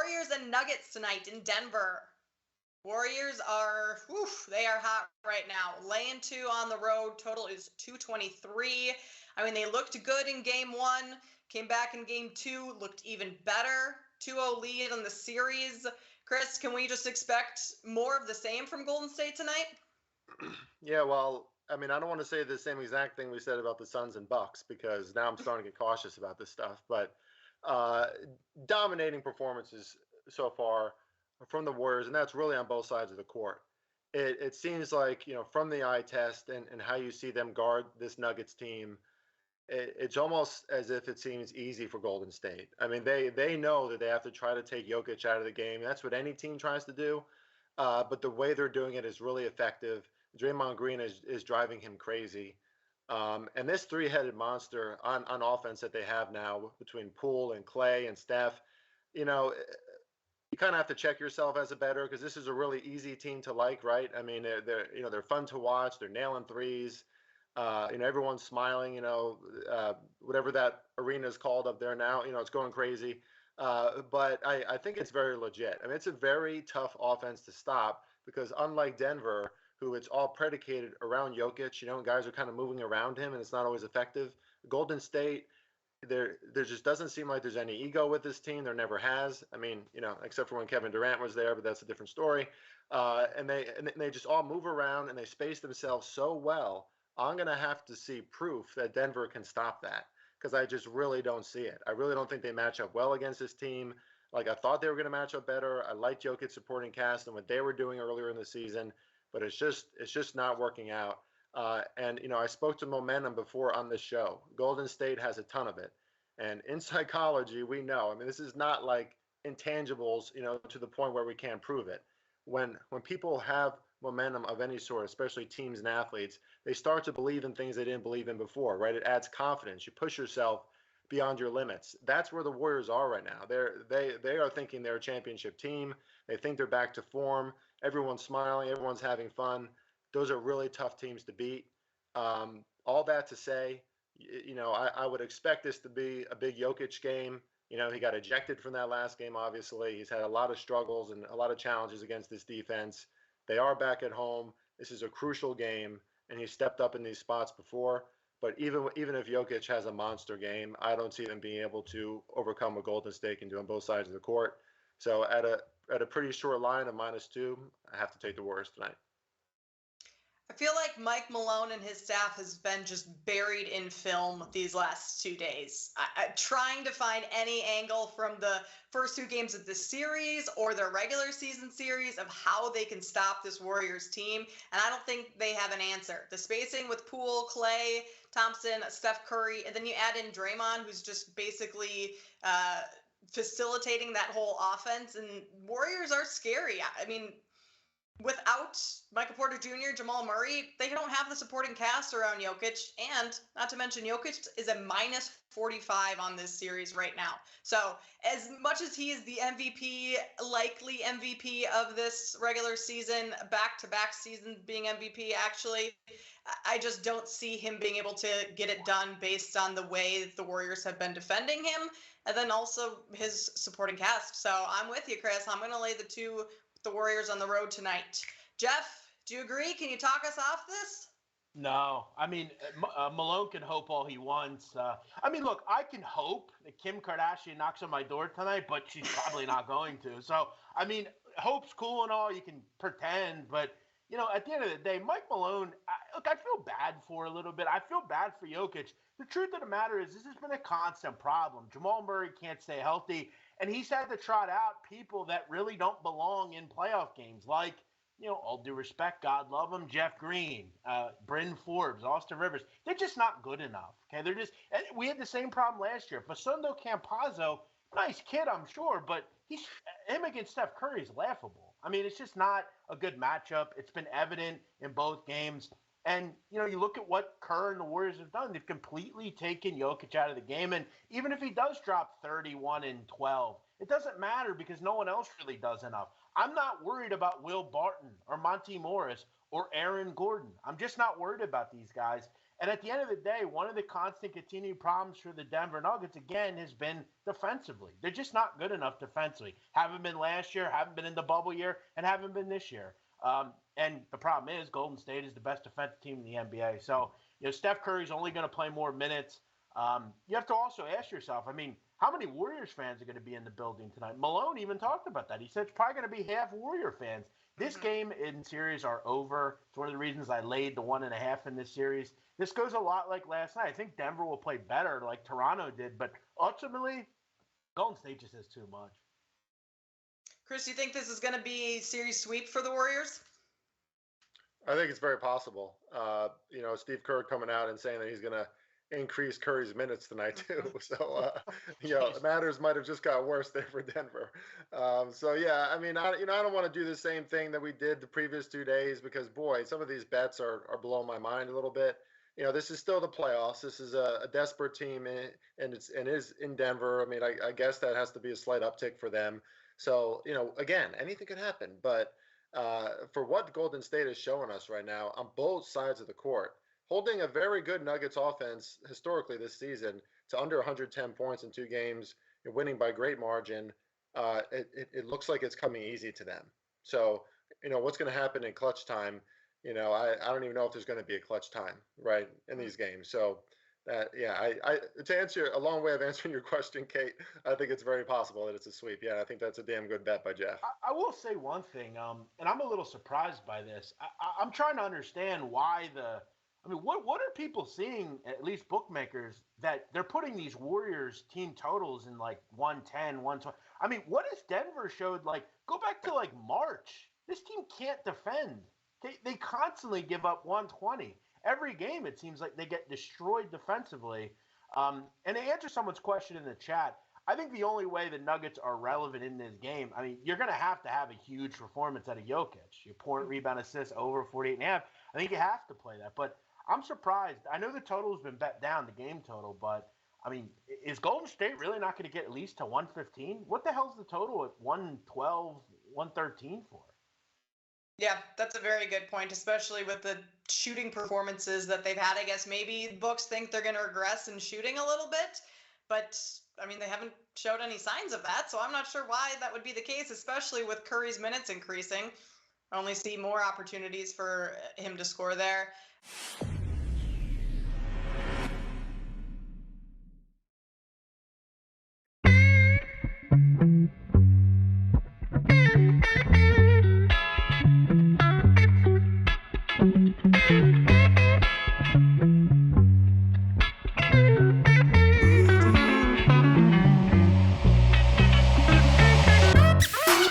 Warriors and Nuggets tonight in Denver. Warriors are, they are hot right now. Laying 2 on the road. Total is 223. I mean, they looked good in game 1. Came back in game 2. Looked even better. 2-0 lead in the series. Chris, can we just expect more of the same from Golden State tonight? Yeah, well, I mean, I don't want to say the same exact thing we said about the Suns and Bucks because now I'm starting to get cautious about this stuff. But dominating performances so far from the Warriors, and that's really on both sides of the court. It seems like, from the eye test and how you see them guard this Nuggets team, it's almost as if it seems easy for Golden State. I mean, they know that they have to try to take Jokic out of the game. That's what any team tries to do. But the way they're doing it is really effective. Draymond Green is driving him crazy. And this three-headed monster on offense that they have now between Poole and Clay and Steph, you kind of have to check yourself as a bettor because this is a really easy team to like, right? I mean, they're fun to watch. They're nailing threes. Everyone's smiling. Whatever that arena is called up there now, it's going crazy. But I think it's very legit. I mean, it's a very tough offense to stop because unlike Denver, who it's all predicated around Jokic, guys are kind of moving around him and it's not always effective. Golden State, there just doesn't seem like there's any ego with this team. There never has. I mean, except for when Kevin Durant was there, but that's a different story. And they just all move around and they space themselves so well. I'm going to have to see proof that Denver can stop that because I just really don't see it. I really don't think they match up well against this team. Like I thought they were going to match up better. I liked Jokic supporting cast and what they were doing earlier in the season, but it's just not working out. And I spoke to momentum before on this show. Golden State has a ton of it, and in psychology, we know. I mean, this is not like intangibles, to the point where we can't prove it. When people have momentum of any sort, especially teams and athletes, they start to believe in things they didn't believe in before, right? It adds confidence. You push yourself beyond your limits. That's where the Warriors are right now. They are thinking they're a championship team. They think they're back to form. Everyone's smiling. Everyone's having fun. Those are really tough teams to beat. All that to say, I would expect this to be a big Jokic game. He got ejected from that last game, obviously. He's had a lot of struggles and a lot of challenges against this defense. They are back at home. This is a crucial game, and he stepped up in these spots before. But even if Jokic has a monster game, I don't see them being able to overcome what Golden State can do on both sides of the court. So at a pretty short line of -2, I have to take the Warriors tonight. I feel like Mike Malone and his staff has been just buried in film these last 2 days. Trying to find any angle from the first 2 games of this series or their regular season series of how they can stop this Warriors team, and I don't think they have an answer. The spacing with Poole, Clay, Thompson, Steph Curry, and then you add in Draymond, who's just basically facilitating that whole offense, and Warriors are scary. I mean, without Michael Porter Jr., Jamal Murray, they don't have the supporting cast around Jokic. And not to mention, Jokic is a -45 on this series right now. So as much as he is the MVP, likely MVP of this regular season, back-to-back seasons being MVP, actually, I just don't see him being able to get it done based on the way the Warriors have been defending him. And then also his supporting cast. So I'm with you, Chris. I'm going to lay the Warriors on the road tonight. Jeff, do you agree? Can you talk us off this? No. I mean, Malone can hope all he wants. Look, I can hope that Kim Kardashian knocks on my door tonight, but she's probably not going to. So, I mean, hope's cool and all. You can pretend, but, at the end of the day, Mike Malone, I feel bad for a little bit. I feel bad for Jokic. The truth of the matter is this has been a constant problem. Jamal Murray can't stay healthy, and he's had to trot out people that really don't belong in playoff games, like, all due respect, God love him, Jeff Green, Bryn Forbes, Austin Rivers. They're just not good enough, okay? We had the same problem last year. Facundo Campazzo, nice kid, I'm sure, but him against Steph Curry is laughable. I mean, it's just not a good matchup. It's been evident in both games. And, you look at what Kerr and the Warriors have done. They've completely taken Jokic out of the game. And even if he does drop 31 and 12, it doesn't matter because no one else really does enough. I'm not worried about Will Barton or Monty Morris or Aaron Gordon. I'm just not worried about these guys. And at the end of the day, one of the constant continuing problems for the Denver Nuggets, again, has been defensively. They're just not good enough defensively. Haven't been last year, haven't been in the bubble year, and haven't been this year. And the problem is Golden State is the best defensive team in the NBA. So, Steph Curry's only going to play more minutes. You have to also ask yourself, how many Warriors fans are going to be in the building tonight? Malone even talked about that. He said it's probably going to be half Warrior fans. This game and series are over. It's one of the reasons I laid the 1.5 in this series. This goes a lot like last night. I think Denver will play better like Toronto did, but ultimately, Golden State just has too much. Chris, do you think this is going to be series sweep for the Warriors? I think it's very possible. Steve Kerr coming out and saying that he's going to increase Curry's minutes tonight too. So, matters might have just got worse there for Denver. I don't want to do the same thing that we did the previous 2 days because, boy, some of these bets are blowing my mind a little bit. This is still the playoffs. This is a desperate team, and it is in Denver. I guess that has to be a slight uptick for them. So, again, anything could happen. But for what Golden State is showing us right now on both sides of the court, holding a very good Nuggets offense historically this season to under 110 points in 2 games, winning by great margin, it looks like it's coming easy to them. So, what's going to happen in clutch time? I don't even know if there's going to be a clutch time, right, in these games. So, to answer a long way of answering your question, Kate, I think it's very possible that it's a sweep. Yeah, I think that's a damn good bet by Jeff. I will say one thing, and I'm a little surprised by this. I'm trying to understand why what are people seeing, at least bookmakers, that they're putting these Warriors team totals in like 110, 120? What if Denver showed, go back to March? This team can't defend. They constantly give up 120. Every game, it seems like they get destroyed defensively. And to answer someone's question in the chat, I think the only way the Nuggets are relevant in this game, you're going to have a huge performance out of Jokic. Your point, rebound, assist over 48.5. I think you have to play that. But I'm surprised. I know the total has been bet down, the game total, but, is Golden State really not going to get at least to 115? What the hell's the total at 112, 113 for? Yeah, that's a very good point, especially with the shooting performances that they've had. I guess maybe books think they're going to regress in shooting a little bit, but they haven't showed any signs of that. So I'm not sure why that would be the case, especially with Curry's minutes increasing. I only see more opportunities for him to score there.